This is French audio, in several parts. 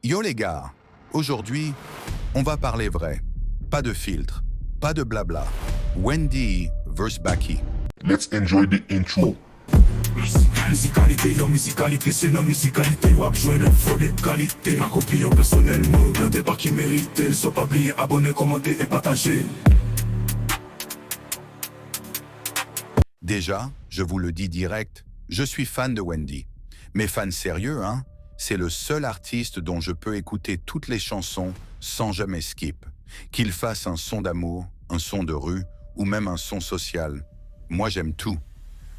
Yo les gars, aujourd'hui, on va parler vrai. Pas de filtre, pas de blabla. Wendy vs Baki. Let's enjoy the intro. Musicalité, la musicalité, c'est la musicalité. Wap jouer le flow de qualité. Ma copie personnellement, un débat qui mérite. Sois pas oublié, abonner, commenter et partager. Déjà, je vous le dis direct, je suis fan de Wendy. Mais fan sérieux, hein? C'est le seul artiste dont je peux écouter toutes les chansons sans jamais skip. Qu'il fasse un son d'amour, un son de rue ou même un son social. Moi, j'aime tout.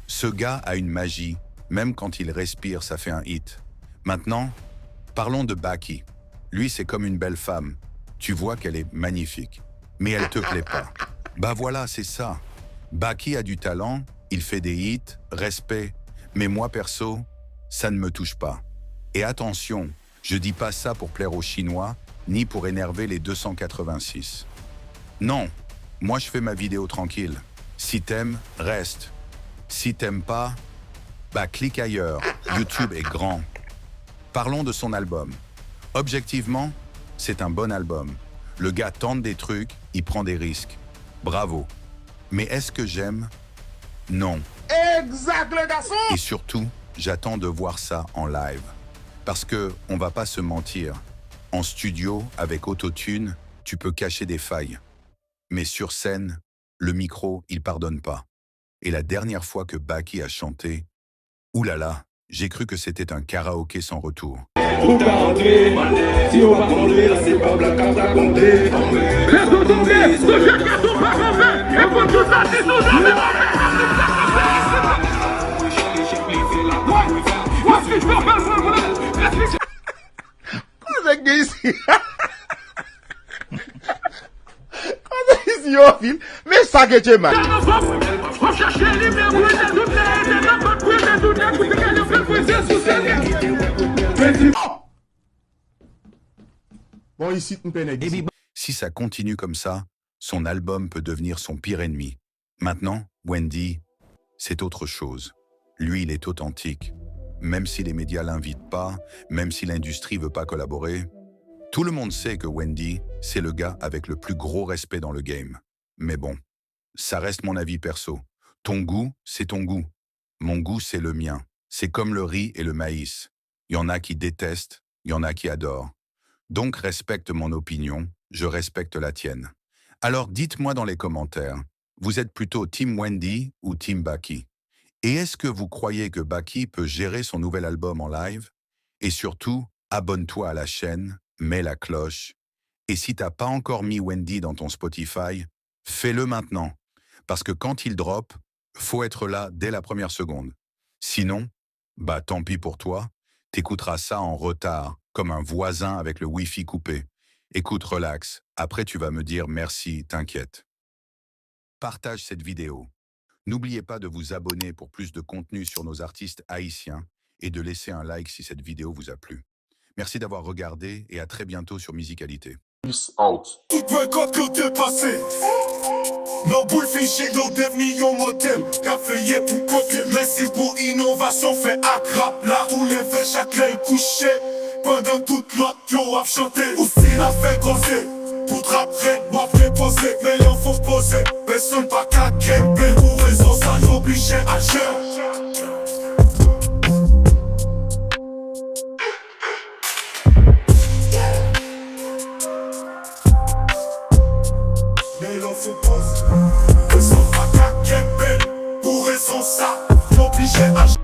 Ce gars a une magie, même quand il respire, ça fait un hit. Maintenant, parlons de Baki. Lui, c'est comme une belle femme. Tu vois qu'elle est magnifique, mais elle te plaît pas. Bah voilà, c'est ça. Baki a du talent, il fait des hits, respect. Mais moi, perso, ça ne me touche pas. Et attention, je dis pas ça pour plaire aux Chinois, ni pour énerver les 286. Non, moi je fais ma vidéo tranquille. Si t'aimes, reste. Si t'aimes pas, bah clique ailleurs. YouTube est grand. Parlons de son album. Objectivement, c'est un bon album. Le gars tente des trucs, il prend des risques. Bravo. Mais est-ce que j'aime? Non. Exact, le garçon! Et surtout, j'attends de voir ça en live. Parce que, on va pas se mentir, en studio, avec autotune, tu peux cacher des failles. Mais sur scène, le micro, il pardonne pas. Et la dernière fois que Baki a chanté, oulala, j'ai cru que c'était un karaoké sans retour. Faut pas rentrer, si on va rentrer, là c'est pas la carte à compter. Laisse nous tomber, ce jeu qui est pas mauvais, et pour tout ça, c'est tout jamais Consegue ici. Consegue ici, au fil. Mais ça que tu m'as. Bon, ici, tu peux négocier. Si ça continue comme ça, son album peut devenir son pire ennemi. Maintenant, Wendy, c'est autre chose. Lui, il est authentique. Même si les médias l'invitent pas, même si l'industrie veut pas collaborer, tout le monde sait que Wendy, c'est le gars avec le plus gros respect dans le game. Mais bon, ça reste mon avis perso. Ton goût, c'est ton goût. Mon goût, c'est le mien. C'est comme le riz et le maïs. Il y en a qui détestent, il y en a qui adorent. Donc respecte mon opinion, je respecte la tienne. Alors dites-moi dans les commentaires, vous êtes plutôt Team Wendy ou Team Baki? Et est-ce que vous croyez que Baki peut gérer son nouvel album en live? Et surtout, abonne-toi à la chaîne, mets la cloche. Et si t'as pas encore mis Wendy dans ton Spotify, fais-le maintenant. Parce que quand il drop, faut être là dès la première seconde. Sinon, bah tant pis pour toi, t'écouteras ça en retard, comme un voisin avec le Wi-Fi coupé. Écoute, relax, après tu vas me dire merci, t'inquiète. Partage cette vidéo. N'oubliez pas de vous abonner pour plus de contenu sur nos artistes haïtiens et de laisser un like si cette vidéo vous a plu. Merci d'avoir regardé et à très bientôt sur Musicalité. Peace out. Tout boycott que t'es passé. Nos boules fichées, nos devenus un modèle. Café pour copier, merci pour innovation. Fait attrape là, tous les verres, chaque l'œil couché. Pendant toute l'autre, yo a chanté. Aussi la fait causer. Pour trapper, moi fait poser. Mais y'en faut poser. Personne pas qu'à guéper. Pour raison, ça n'oblige à gérer. Mais l'on faut poser. Personne pas qu'à guéper. Pour raison, ça n'oblige à gérer.